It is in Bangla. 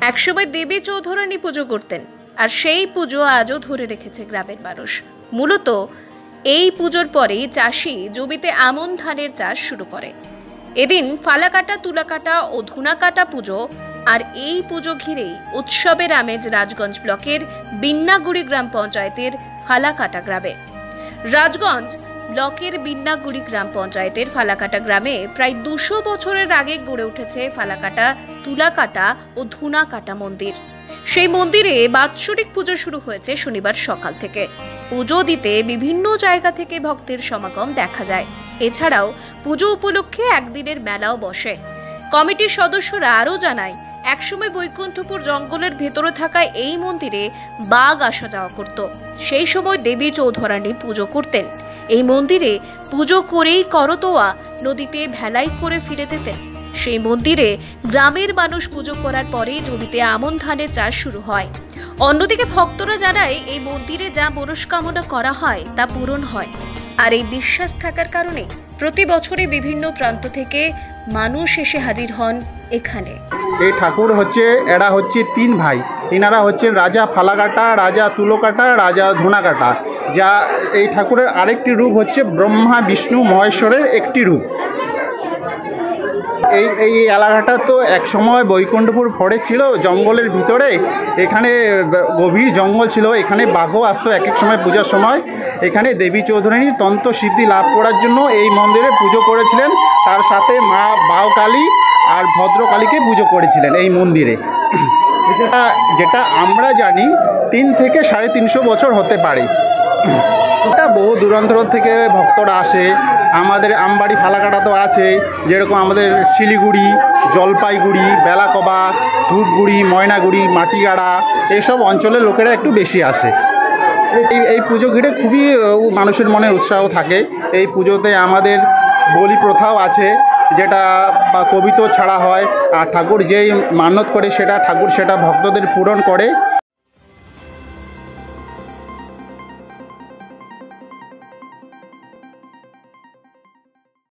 একসময় দেবী চৌধুরানী পুজো করতেন, আর সেই পুজো আজও ধরে রেখেছে গ্রামের মানুষ। মূলত এই পুজোর পরেই চাষি জমিতে আমন ধানের চাষ শুরু করে। এদিন ফালাকাটা, তুলাকাটা ও ধুনাকাটা পুজো, আর এই পুজো ঘিরেই উৎসবের আমেজ রাজগঞ্জ ব্লকের বিন্নাগুড়ি গ্রাম পঞ্চায়েতের ফালাকাটা গ্রামে। রাজগঞ্জ ব্লকের বিন্নাগুড়ি গ্রাম পঞ্চায়েতের ফালাকাটা গ্রামে প্রায় 200 বছরের আগে গড়ে উঠেছে ফালাকাটা, তুলাকাটা ও ধুনাকাটা মন্দির। সেই মন্দিরে বাৎসরিক পুজো শুরু হয়েছে শনিবার সকাল থেকে। পুজো দিতে বিভিন্ন জায়গা থেকে ভক্তের সমাগম দেখা যায়। এছাড়াও পুজো উপলক্ষে একদিনের মেলাও বসে। কমিটির সদস্যরা আরও জানায়, একসময় বৈকুণ্ঠপুর জঙ্গলের ভেতরে থাকা এই মন্দিরে বাঘ আসা যাওয়া করত। সেই সময় দেবী চৌধুরানী পুজো করতেন। এই মন্দিরে পুজো করেই করতোয়া নদীতে ভেলাই করে ফিরে যেতেন। সেই মন্দিরে গ্রামের মানুষ পুজো করার পরে জমিতে আমন ধানের চাষ শুরু হয়। অন্যদিকে ভক্তরা জানায়, এই মন্দিরে যা মনস্কামনা করা হয় তা পূরণ হয়। আর এই বিশ্বাস থাকার কারণে প্রতি বছরই বিভিন্ন প্রান্ত থেকে মানুষ এসে হাজির হন এখানে। এই ঠাকুর এরা হচ্ছে 3 ভাই। এনারা হচ্ছেন রাজা ফালাকাটা, রাজা তুলকাটা, রাজা ধুনাকাটা। যা এই ঠাকুরের আরেকটি রূপ হচ্ছে ব্রহ্মা, বিষ্ণু, মহেশ্বরের একটি রূপ। এই এলাকাটা তো এক সময় বৈকুণ্ঠপুর ফরে ছিল, জঙ্গলের ভিতরে। এখানে গভীর জঙ্গল ছিল, এখানে বাঘও আসতো এক এক সময় পূজার সময়। এখানে দেবী চৌধুরানীর তন্ত্র সিদ্ধি লাভ করার জন্য এই মন্দিরে পুজো করেছিলেন। তার সাথে মা বাউকালী আর ভদ্রকালীকে পুজো করেছিলেন এই মন্দিরে। যেটা আমরা জানি 3 থেকে 350 বছর হতে পারে। এটা বহু দূরান্তর থেকে ভক্তরা আসে। আমাদের আমবাড়ি ফালাকাটা তো আছে, যেরকম আমাদের শিলিগুড়ি, জলপাইগুড়ি, বেলাকবা, ধূপগুড়ি, ময়নাগুড়ি, মাটিগাড়া এইসব অঞ্চলের লোকেরা একটু বেশি আসে। এই পুজো ঘিরে খুবই মানুষের মনে উৎসাহ থাকে। এই পুজোতে আমাদের বলি প্রথাও আছে, যেটা কবিতা ছাড়া হয়। আর ঠাকুর যেই মানত করে ঠাকুর সেটা ভক্তদের পূরণ করে।